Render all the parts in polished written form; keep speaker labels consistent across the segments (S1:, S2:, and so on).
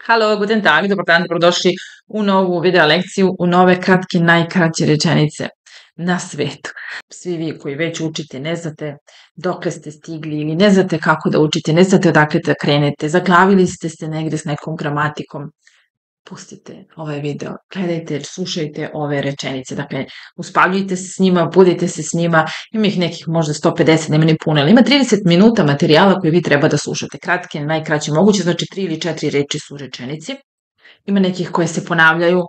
S1: Halo, guten Tag, dobar dan, dobrodošli u novu video lekciju, u nove kratke, najkraće rečenice na svetu. Svi vi koji već učite, ne znate dokle ste stigli ili ne znate kako da učite, ne znate odakle da krenete, zaglavili ste se negde s nekom gramatikom, pustite ovaj video, gledajte, slušajte ove rečenice, dakle, uspavljujte se s njima, budite se s njima, ima ih nekih možda 150, nema ni puno, ali ima 30 minuta materijala koji vi treba da slušate, kratke, najkraće moguće, znači 3 ili 4 reči su u rečenici, ima nekih koje se ponavljaju,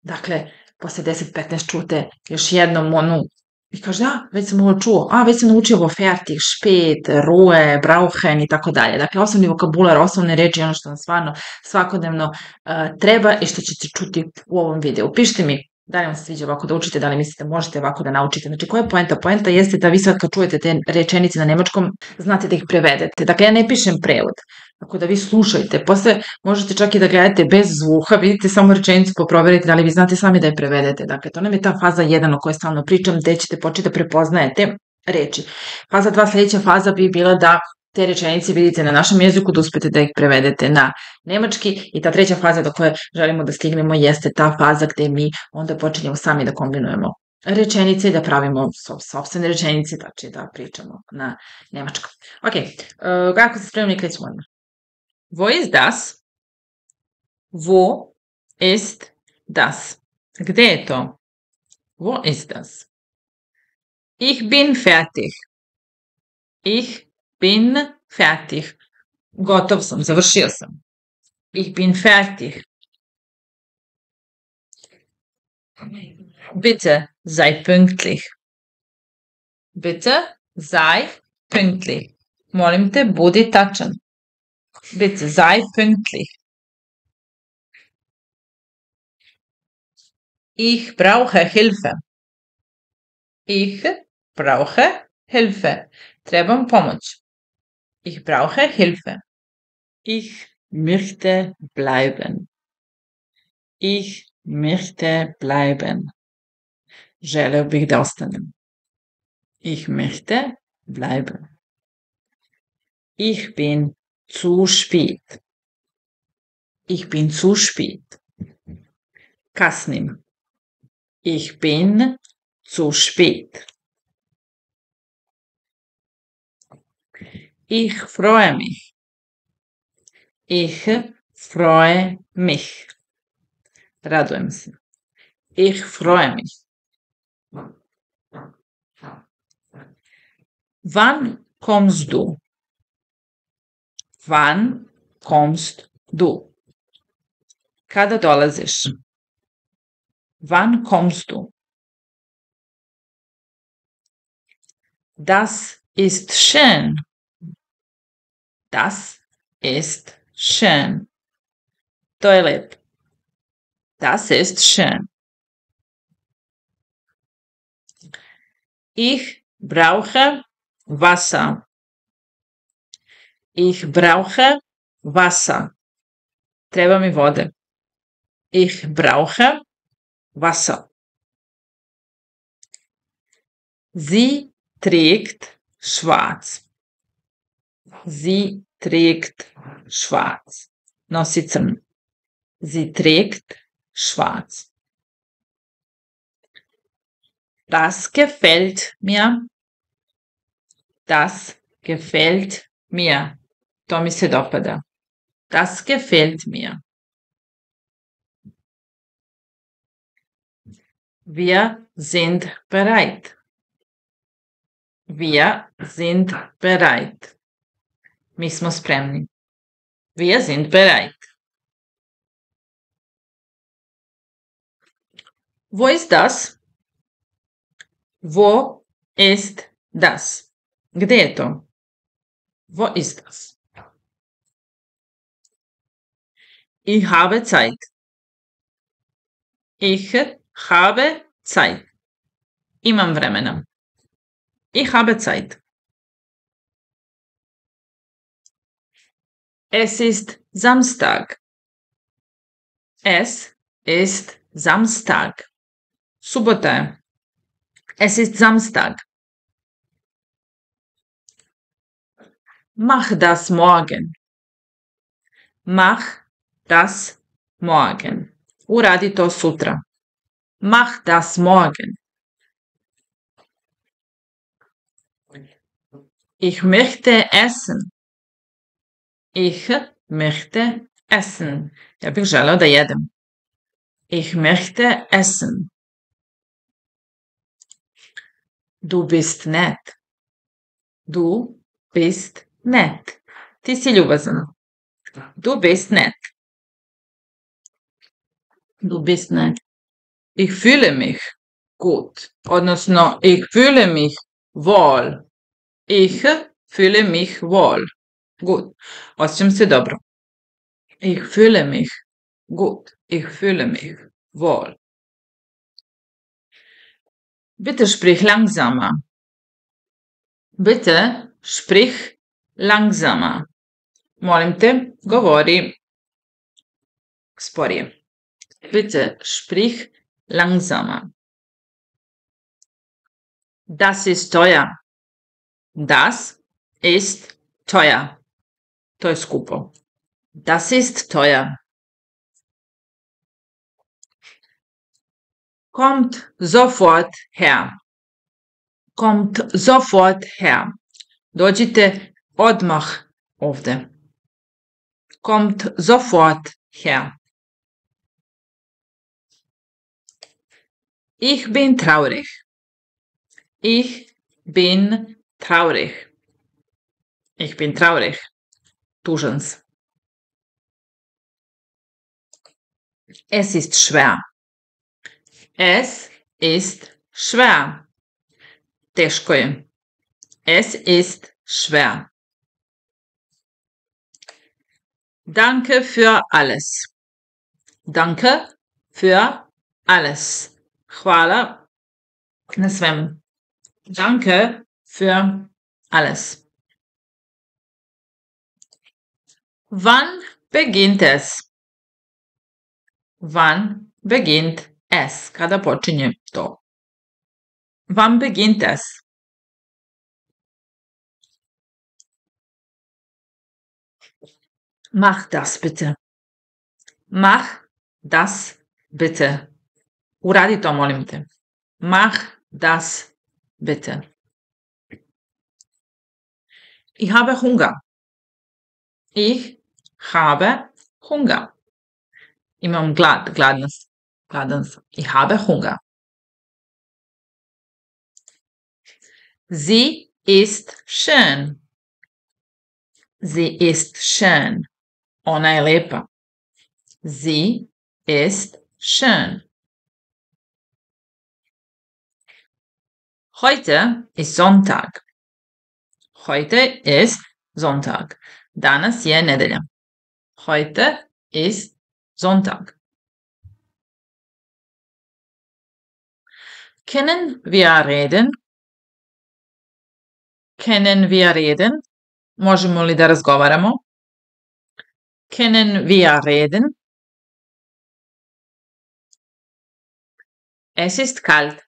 S1: dakle, posle 10-15 čute još jednom onu, i kaže, već sam ovo čuo, već sam naučio ovo fertig, špet, ruhe, brauchen i tako dalje. Dakle, osnovni vokabular, osnovne reči, ono što vam stvarno svakodnevno treba i što ćete čuti u ovom videu. Pišite mi da li vam se sviđa ovako da učite, da li mislite možete ovako da naučite. Znači, koja je poenta? Poenta jeste da vi sad kad čujete te rečenice na nemačkom, znate da ih prevedete. Dakle, ja ne pišem prevod, tako da vi slušajte. Posle možete čak i da gledate bez zvuka, vidite samo rečenicu pa proverite da li vi znate sami da je prevedete. Dakle, to nam je ta faza 1 o kojoj stalno pričam, gde ćete početi da prepoznajete reči. Faza 2, sledeća faza bi bila da te rečenice vidite na našem jeziku, da uspete da ih prevedete na nemački i ta treća faza do koje želimo da stignemo jeste ta faza gde mi onda počinjemo sami da kombinujemo rečenice i da pravimo sopstvene rečenice, znači da pričamo na nemačkom. Ok, kako se spremni, krećemo odmah. Wo ist das? Wo ist das? Gde je to? Wo ist das? Ich bin fertig. Ich bin fertig. Gotov sam, završio sam. Ich bin fertig. Bitte sei pünktlich. Bitte sei pünktlich. Molim te, budi tačan. Bitte sei pünktlich. Ich brauche Hilfe. Ich brauche Hilfe. Trebam pomoć. Ich brauche Hilfe. Ich möchte bleiben. Ich möchte bleiben. Želeo bih da ostanem. Ich möchte bleiben. Ich bin zu spät. Ich bin zu spät. Kasnim. Ich bin zu spät. Ich freue mich. Ich freue mich. Radujem se. Ich freue mich. Wann kommst du? Wann kommst du? Kada dolaziš? Wann kommst du? Das ist schön. Das ist schön. To je lepo. Das ist schön. Ich brauche Wasser. Ich brauche Wasser. Treba mi vode. Ich brauche Wasser. Sie trägt schwarz. Sie trägt schwarz. Nosi crno. Sie trägt schwarz. Das gefällt mir. Das gefällt mir. To mi se dopada. Das gefällt mir. Wir sind bereit. Wir sind bereit. Mi smo spremni. Wir sind bereit. Wo ist das? Wo ist das? Gde je to? Wo ist das? Ich habe Zeit. Ich habe Zeit. Imam vremena. Ich habe Zeit. Es ist Samstag. Es ist Samstag. Subota. Es ist Samstag. Mach das morgen. Mach das morgen. Uradi to sutra. Mach das morgen. Ich möchte essen. Ich möchte essen. Ja bih želeo da jedem. Ich möchte essen. Du bist nett. Du bist nett. Ti si ljubazan. Du bist nett. Du bist nett. Ich fühle mich gut. Odnosno, ich fühle mich wohl. Ich fühle mich wohl. Gut. Osjećam se dobro. Ich fühle mich gut. Ich fühle mich wohl. Bitte sprich langsamer. Bitte sprich langsamer. Molim te, govori sporije. Bitte sprich langsamer. Das ist teuer. Das ist teuer. To je skupo. Das ist teuer. Kommt sofort her. Kommt sofort her. Dođite odmah ovde. Kommt sofort her. Ich bin traurig. Ich bin traurig. Ich bin traurig. Tužan sam. Es ist schwer. Es ist schwer. Teško je. Es ist schwer. Danke für alles. Danke für alles. Hvala na svemu. Danke für alles. Wann beginnt es? Wann beginnt es? Kada počinje to? Wann beginnt es? Mach das bitte. Mach das bitte. Uradi to, molim te. Mach das bitte. Ich habe Hunger. Ich habe Hunger. Imam gladan sam. Ich habe Hunger. Sie ist schön. Sie ist schön. Ona je lepa. Sie ist schön. Heute ist Sonntag. Heute ist Sonntag. Danas je nedelja. Heute ist Sonntag. Können wir reden? Können wir reden? Možemo li da razgovaramo? Können wir reden? Es ist kalt.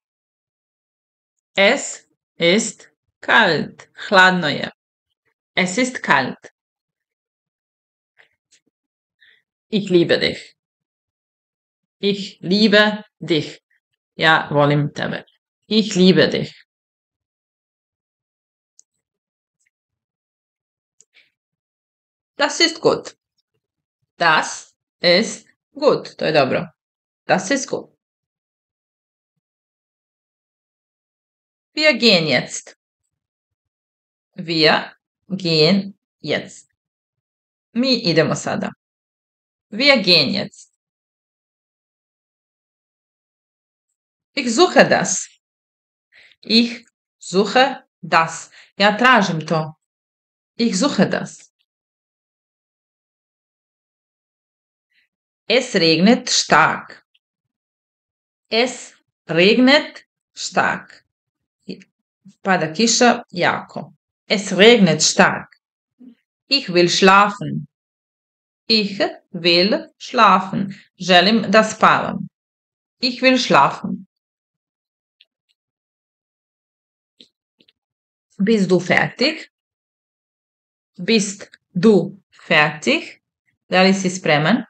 S1: Es ist kalt. Hladno je. Es ist kalt. Ich liebe dich. Ich liebe dich. Ja volim tebe. Ich liebe dich. Das ist gut. Das ist gut. To je dobro. Das ist gut. Wir gehen jetzt. Wir gehen jetzt. Mi idemo sada. Wir gehen jetzt. Ich suche das. Ich suche das. Ja tražim to. Ich suche das. Es regnet stark. Es regnet stark. Pada kiša jako. Es regnet stark. Ich will schlafen. Ich will schlafen. Želim da spavam. Ich will schlafen. Bist du fertig? Bist du fertig? Da li si spreman?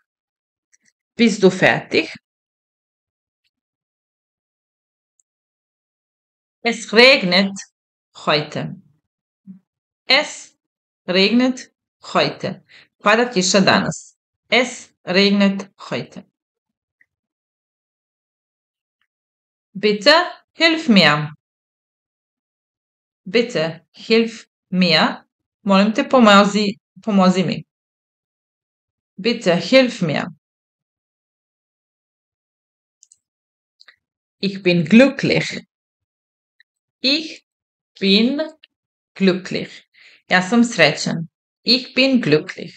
S1: Bist du fertig? Es regnet heute. Es regnet heute. Pada kiša danas. Es regnet heute. Bitte hilf mir. Bitte hilf mir. Molim te pomozi mi. Bitte hilf mir. Ich bin glücklich. Ich bin glücklich. Ja sam srećan. Ich bin glücklich.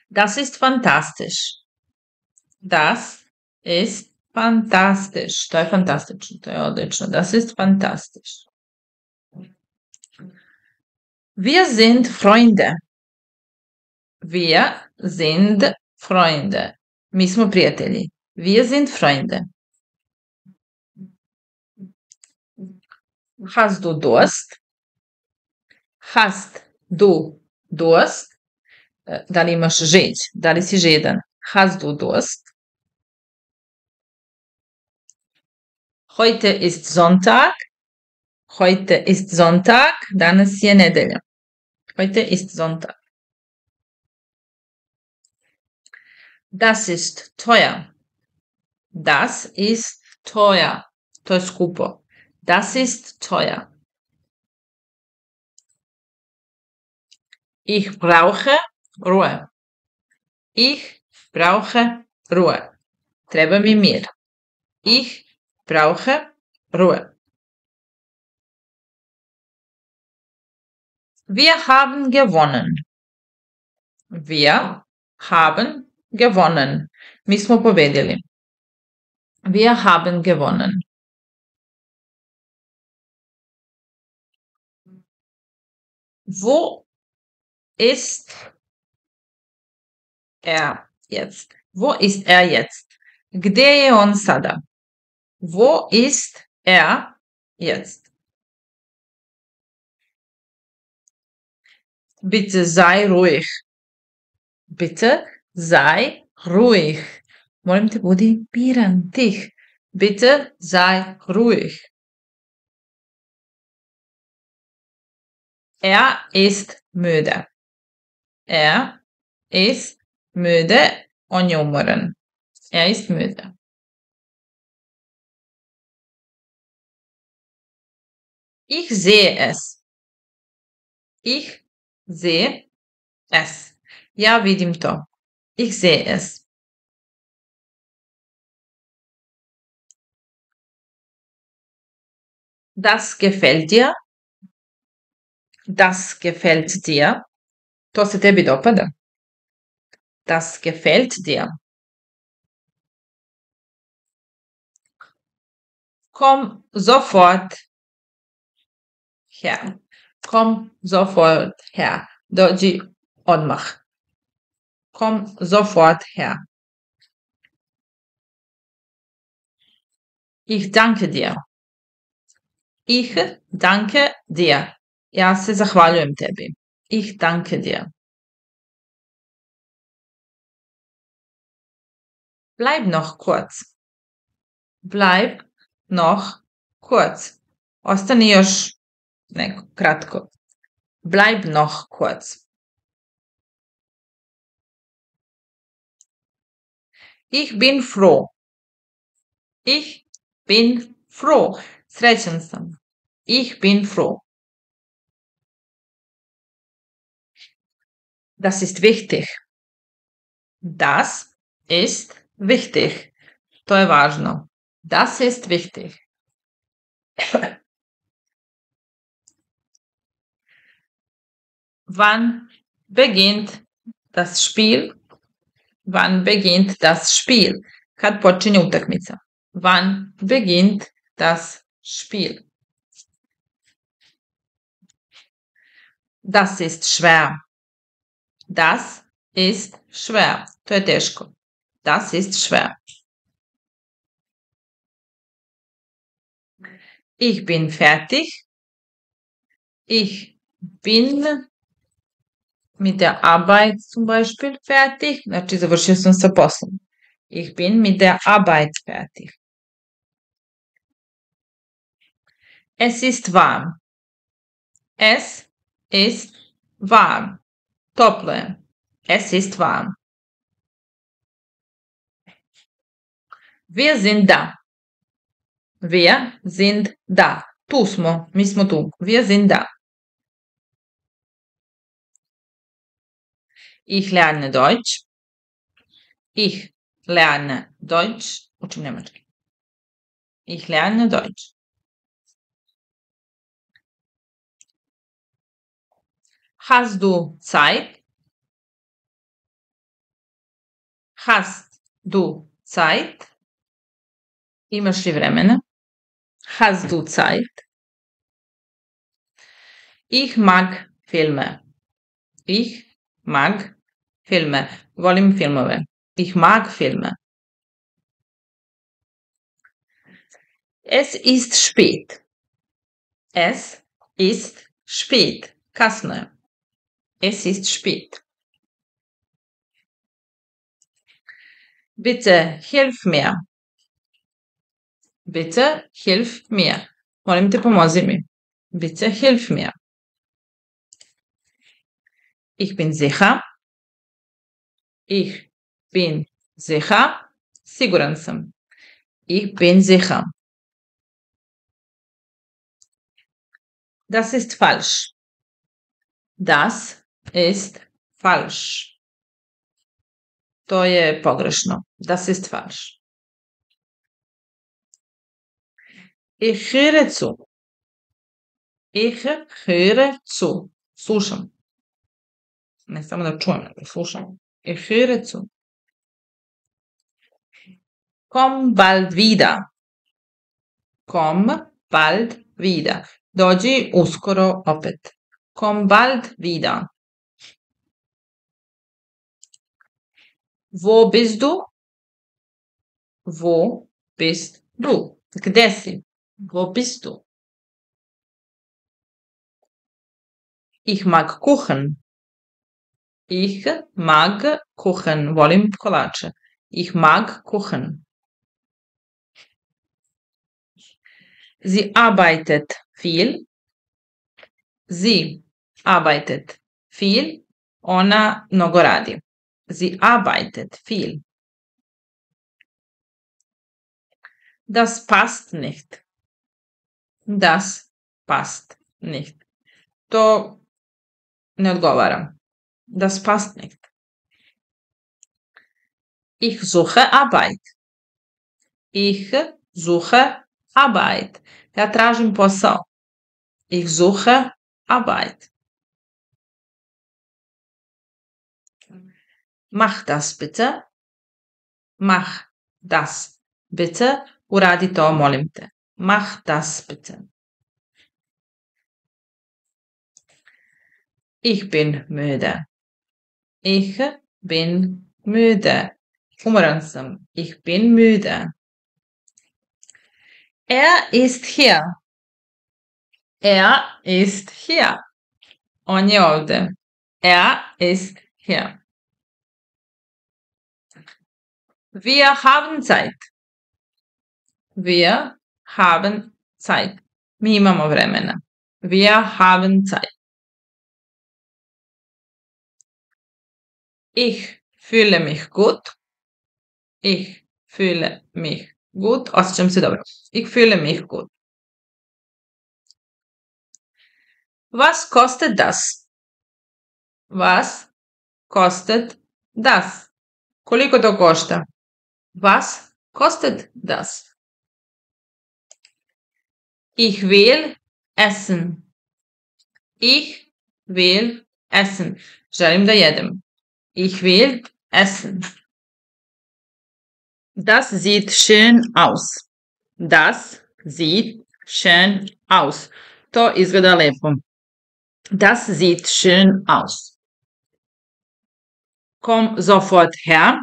S1: Das ist fantastisch. Das ist fantastisch. To je fantastično. To je odlično. Das ist fantastisch. Wir sind Freunde. Wir sind Freunde. Mi smo prijatelji. Wir sind Freunde. Hast du Durst? Hast du Durst? Da li imaš žeđ? Da li si žedan? Hast du Durst? Heute ist Sonntag. Heute ist Sonntag. Danas je nedelja. Heute ist Sonntag. Das ist teuer. Das ist teuer. To je skupo. Das ist teuer. Ich brauche Ruhe. Ich brauche Ruhe. Treba mi mir. Ich brauche Ruhe. Wir haben gewonnen. Wir haben gewonnen. Mi smo pobedili. Wir haben gewonnen. Wo ist er jetzt? Wo ist er jetzt? Gdje je on sada? Wo ist er jetzt? Bitte sei ruhig. Bitte sei ruhig. Molim te, budi miran, tih. Bitte sei ruhig. Er ist müde. Er ist müde. On je umoran. Er ist müde. Ich sehe es. Ich sehe es. Ja vidim to. Ich sehe es. Das gefällt dir. Das gefällt dir. To se tebi dopada. Das gefällt dir. Komm sofort her. Komm sofort her. Dođi odmah. Komm sofort her. Ich danke dir. Ich danke dir. Ja se zahvaljujem tebi. Ich danke dir. Bleib noch kurz. Bleib noch kurz. Ostani još kratko. Bleib noch kurz. Ich bin froh. Ich bin froh. Srećan sam. Ich bin froh. Das ist wichtig. Das ist wichtig. To je važno. Das ist wichtig. Wann beginnt das Spiel? Wann beginnt das Spiel? Kad počinje utakmica? Wann beginnt das Spiel? Das ist schwer. Das ist schwer. To je teško. Das ist schwer. Ich bin fertig. Ich bin mit der Arbeit zum Beispiel fertig. Znači, završio sam sa poslom. Ich bin mit der Arbeit fertig. Es ist warm. Es ist warm. Toplo je. Es ist warm. Wir sind da. Wir sind da. Tu smo. Mi smo tu. Wir sind da. Ich lerne Deutsch. Ich lerne Deutsch. Učim njemački. Ich lerne Deutsch. Hast du Zeit? Hast du Zeit? Imaš li vremena? Hast du Zeit? Ich mag Filme. Ich mag Filme. Volim filmove. Ich mag Filme. Es ist spät. Es ist spät. Kasno je. Es ist spät. Bitte hilf mir. Bitte hilf mir. Molim te, pomozi mi. Bitte hilf mir. Ich bin sicher. Ich bin sicher. Siguran sam. Ich bin sicher. Das ist falsch. Das ist falsch. To je pogrešno. Das ist falsch. Ich höre zu. Ich höre zu. Slušam. Ne samo da čujem, nego slušam. Ich höre zu. Komm bald wieder. Komm bald wieder. Dođi uskoro opet. Komm bald wieder. Wo bist du? Wo bist du? Gde si? Wo bist du? Ich mag Kuchen. Ich mag Kuchen. Volim kolače. Ich mag Kuchen. Sie arbeitet viel. Sie arbeitet viel. Ona mnogo radi. Sie arbeitet viel. Das passt nicht. Das passt nicht. To ne odgovara. Das passt nicht. Ich suche Arbeit. Ich suche Arbeit. Ja tražim posao. Ich suche Arbeit. Mach das bitte. Mach das bitte. Uradi to, molim te. Mach das bitte. Ich bin müde. Ich bin müde. Umoran sam. Ich bin müde. Er ist hier. Er ist hier. On je ovde. Er ist hier. Wir haben Zeit. Wir haben Zeit. Mi imamo vremena. Wir haben Zeit. Ich fühle mich gut. Ich fühle mich gut. Osjećam se dobro. Ich fühle mich gut. Was kostet das? Was kostet das? Koliko to košta? Was kostet das? Ich will essen. Ich will essen. Želim da jedem. Ich will essen. Das sieht schön aus. Das sieht schön aus. To izgleda lepo. Das sieht schön aus. Komm sofort her.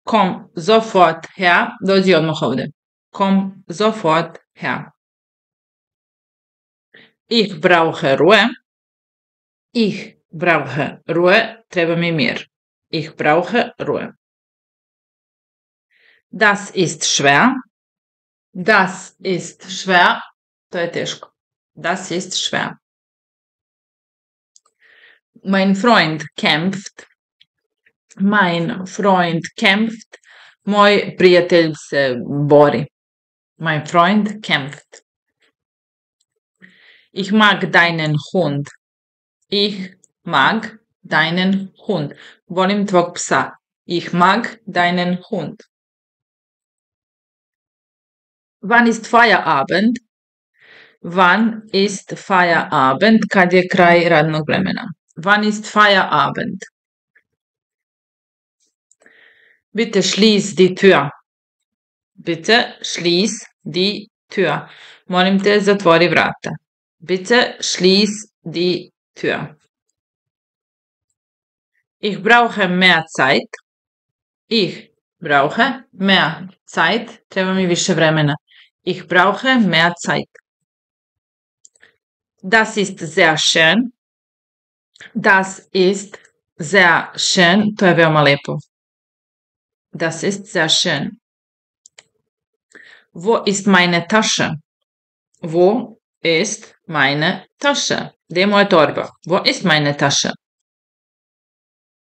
S1: Komm sofort her. Dođi odmah ovde. Komm sofort her. Ich brauche Ruhe. Ich brauche Ruhe, treba mi mir. Ich brauche Ruhe. Das ist schwer. Das ist schwer. To je teško. Das ist schwer. Mein Freund kämpft. Mein Freund kämpft. Moj prijatelj se bori. Mein Freund kämpft. Ich mag deinen Hund. Ich mag deinen Hund. Volim tvog psa. Ich mag deinen Hund. Wann ist Feierabend? Wann ist Feierabend? Kad je kraj radnog vremena. Wann ist Feierabend? Bitte schließ die Tür. Bitte schließ die Tür. Molim te, zatvori vrata. Bitte schließ die Tür. Ich brauche mehr Zeit. Ich brauche mehr Zeit. Treba mi više vremena. Ich brauche mehr Zeit. Das ist sehr schön. Das ist sehr schön. To je veoma lepo. Das ist sehr schön. Wo ist meine Tasche? Wo ist meine Tasche? Gdje je moja torba? Wo ist meine Tasche?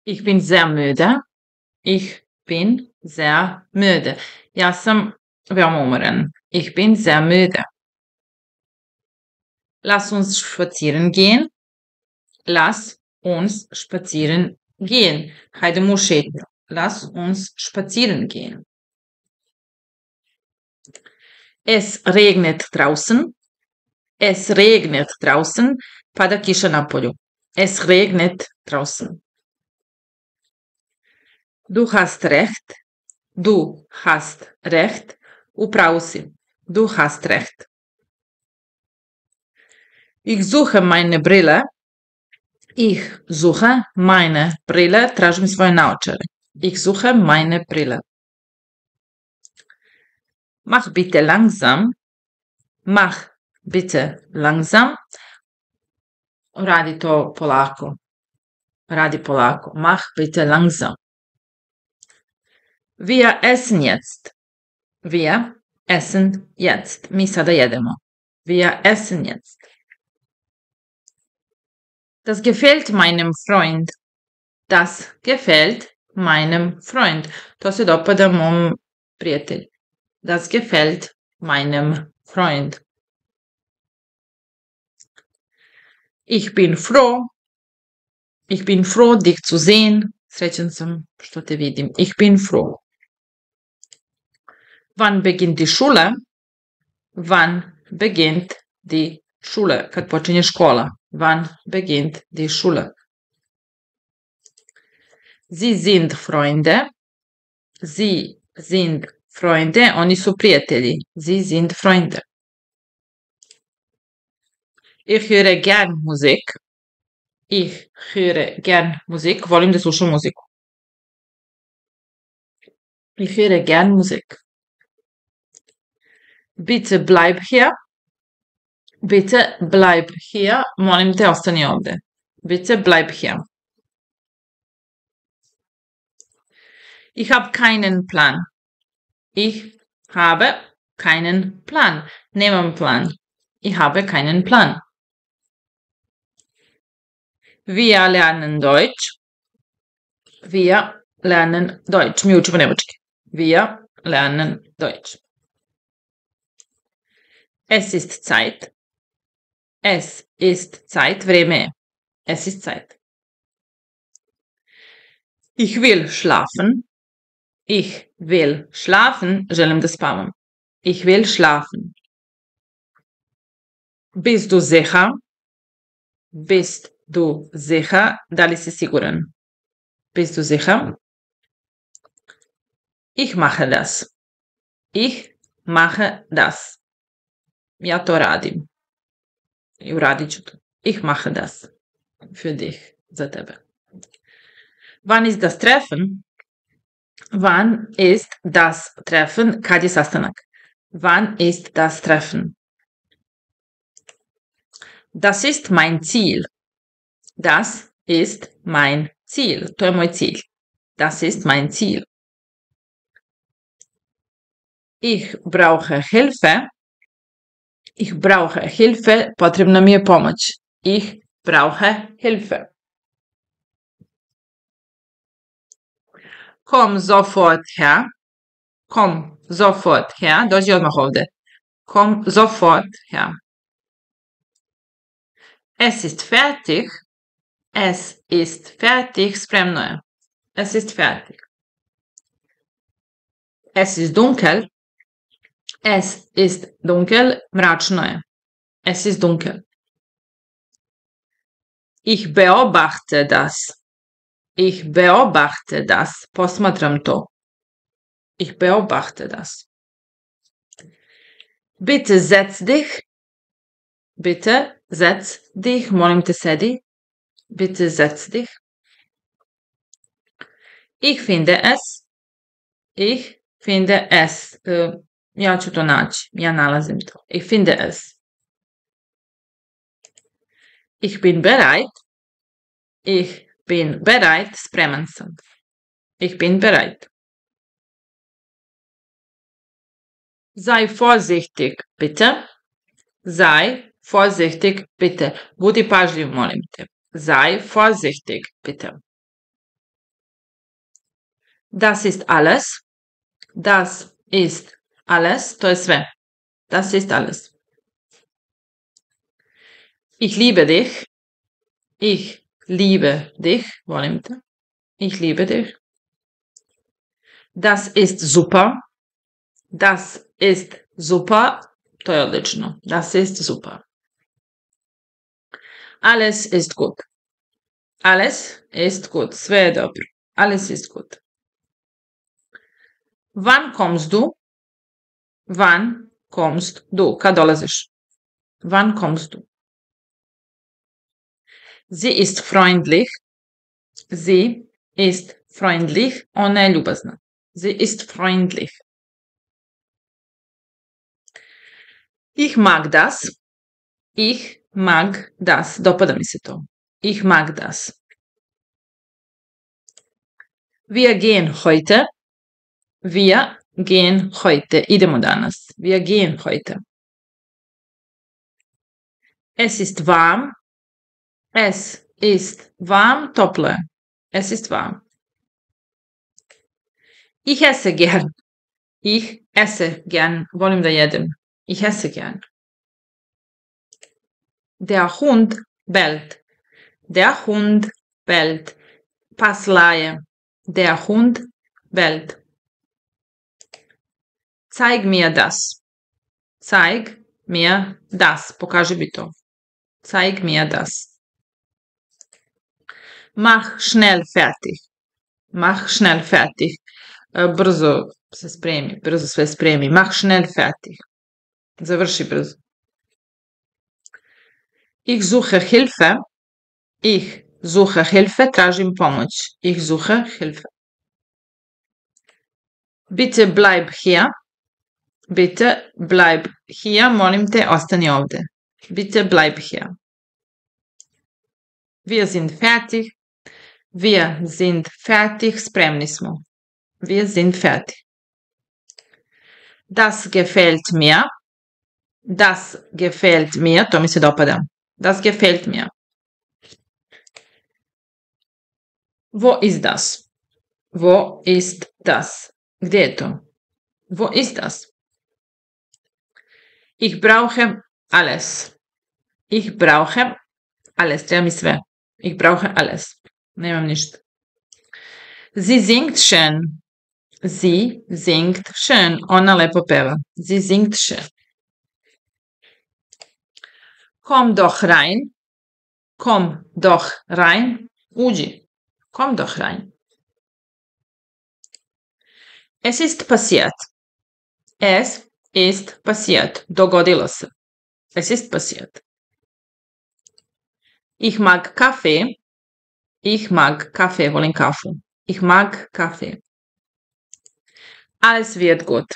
S1: Ich bin sehr müde. Ich bin sehr müde. Ja sam veoma umoran. Ich bin sehr müde. Lass uns spazieren gehen. Lass uns spazieren gehen. Hajdemo u šetnju. Lass uns spazieren gehen. Es regnet draußen. Es regnet draußen. Pada kiša na polju. Es regnet draußen. Du hast recht. Du hast recht. U pravu si. Du hast recht. Ich suche meine Brille. Ich suche meine Brille. Tražim svoje naočare. Ich suche meine Brille. Mach bitte langsam. Mach bitte langsam. Radi to polako. Radi polako. Mach bitte langsam. Wir essen jetzt. Wir essen jetzt. Mi sada jedemo. Wir essen jetzt. Das gefällt meinem Freund. Das gefällt meinem Freund. To se dopada mom prijatelju. Das gefällt meinem Freund. Ich bin froh. Ich bin froh, dich zu sehen. Srećan sam što te vidim. Ich bin froh. Wann beginnt die Schule? Wann beginnt die Schule? Kad počinje škola. Wann beginnt die Schule? Sie sind Freunde. Sie sind Freunde. Oni su prijatelji. Sie sind Freunde. Ich höre gern Musik. Ich höre gern Musik. Volim da slušam muziku. Ich höre gern Musik. Bitte bleib hier. Bitte bleib hier. Molim te, ostani ovde. Bitte bleib hier. Ich habe keinen Plan. Ich habe keinen Plan. Nemam plan. Ich habe keinen Plan. Wir lernen Deutsch. Wir lernen Deutsch. Mi učimo nemački. Wir lernen Deutsch. Es ist Zeit. Es ist Zeit. Vrijeme je. Es ist Zeit. Ich will schlafen. Ich will schlafen. Želim da spavam. Ich will schlafen. Bist du sicher? Bist du sicher? Da li si siguran? Bist du sicher? Ich mache das. Ich mache das. Ja to radim. I uradit ću to. Ich mache das. Für dich. Za tebe. Wann ist das Treffen? Wann ist das Treffen? Kad je sastanak? Wann ist das Treffen? Das ist mein Ziel. Das ist mein Ziel. To je moj cilj. Das ist mein Ziel. Ich brauche Hilfe. Ich brauche Hilfe. Potrebna mi je pomoć. Ich brauche Hilfe. Komm sofort her. Komm sofort her. Dođi odmah ovde. Komm sofort her. Es ist fertig. Es ist fertig. Spremno je. Es ist fertig. Es ist dunkel. Es ist dunkel. Mračno je. Es ist dunkel. Ich beobachte das. Ich beobachte das. Posmatram to. Ich beobachte das. Bitte setz dich. Bitte setz dich. Molim te sedi. Bitte setz dich. Ich finde es. Ich finde es. Ja ću to naći. Ja nalazim to. Ich finde es. Ich bin bereit. Ich bin bereit. Spreman sam. Ich bin bereit. Sei vorsichtig, bitte. Sei vorsichtig, bitte. Budi pažljiv, molim te. Sei vorsichtig, bitte. Das ist alles. Das ist alles. To je sve. Das ist alles. Ich liebe dich. Ich liebe dich, volim te. Ich liebe dich. Das ist super. Das ist super. To je odlično. Das ist super. Alles ist gut. Alles ist gut. Sve je dobro. Alles ist gut. Wann kommst du? Wann kommst du? Kad dolaziš? Wann kommst du? Sie ist freundlich. Sie ist freundlich. Ona je ljubazna. Sie ist freundlich. Ich mag das. Ich mag das. Dopada mi se to. Ich mag das. Wir gehen heute. Wir gehen heute. Idemo danas. Wir gehen heute. Es ist warm. Es ist warm. Toplo je. Es ist warm. Ich esse gern. Ich esse gern. Volim da jedem. Ich esse gern. Der Hund bellt. Der Hund bellt. Pas laje. Der Hund bellt. Zeig mir das. Zeig mir das. Pokaži mi to. Zeig mir das. Mach schnell fertig. Mach schnell fertig. Brzo se spremi. Brzo sve spremi. Mach schnell fertig. Završi brzo. Ich suche Hilfe. Ich suche Hilfe. Tražim pomoć. Ich suche Hilfe. Bitte bleib hier. Bitte bleib hier. Molim te, ostani ovde. Bitte bleib hier. Wir sind fertig. Wir sind fertig. Spremni smo. Wir sind fertig. Das gefällt mir. Das gefällt mir. To mi se dopada. Das gefällt mir. Wo ist das? Wo ist das? Gdje je to? Wo ist das? Ich brauche alles. Ich brauche alles. Treba mi sve. Ich brauche alles. Nemam ništa. Sie singt schön. Sie singt schön. Ona lepo peva. Sie singt schön. Komm doch rein. Komm doch rein. Uđi. Komm doch rein. Es ist passiert. Es ist passiert. Dogodilo se. Es ist passiert. Ich mag Kaffee. Ich mag Kaffee. Volim kafu. Ich mag Kaffee. Alles wird gut.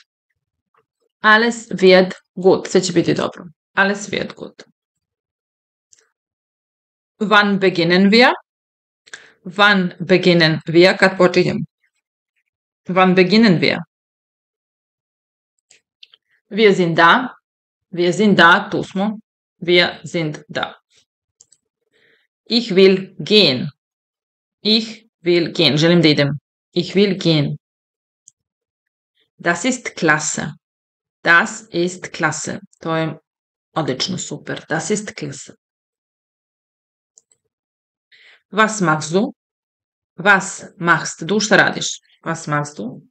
S1: Alles wird gut. Sve će biti dobro. Alles wird gut. Wann beginnen wir? Wann beginnen wir? Kad počinjemo? Wann beginnen wir? Wir sind da. Wir sind da, tu smo. Wir sind da. Ich will gehen. Ich will gehen. Želim da idem. Ich will gehen. Das ist klasse. Das ist klasse. To je odlično, super. Das ist klasse. Was machst du? Was machst du? Šta radiš? Was machst du?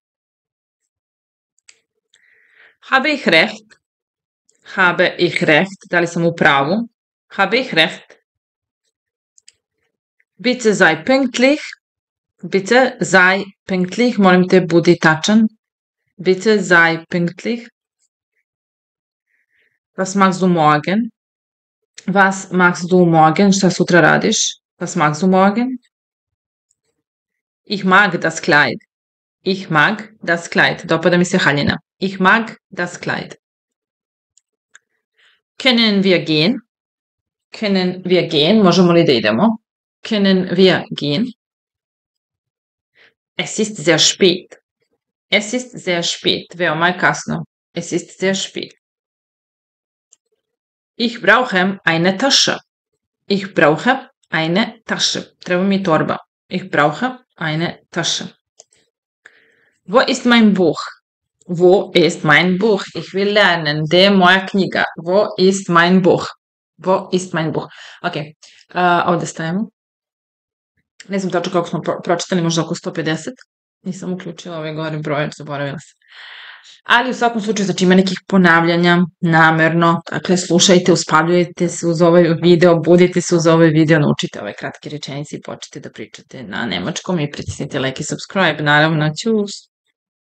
S1: Habe ich recht? Habe ich recht? Da li sam u pravu? Habe ich recht? Bitte sei pünktlich. Bitte sei pünktlich. Molim te, budi tačan. Bitte sei pünktlich. Was machst du morgen? Was machst du morgen? Šta sutra radiš? Was machst du morgen? Ich mag das Kleid. Ich mag das Kleid. Dopada mi se haljina. Ich mag das Kleid. Können wir gehen? Können wir gehen? Možemo li da idemo? Können wir gehen? Es ist sehr spät. Es ist sehr spät. Veoma je kasno. Es ist sehr spät. Ich brauche eine Tasche. Ich brauche eine Tasche. Treba mi torba. Ich brauche eine Tasche. Wo ist mein Buch? Wo ist mein Buch? Ich will lernen. Gde je moja knjiga? Wo ist mein Buch? Wo ist mein Buch? Ok, ovde stajemo. Ne znam tačno kako smo pročitali, možda oko 150. Nisam uključila ovaj gore brojač, zaboravila sam. Ali u svakom slučaju, znači ima nekih ponavljanja namerno, dakle slušajte, uspavljujte se uz ovaj video, budite se uz ovaj video, naučite ove kratke rečenice i počnite da pričate na nemačkom i pritisnite like i subscribe, naravno, čus!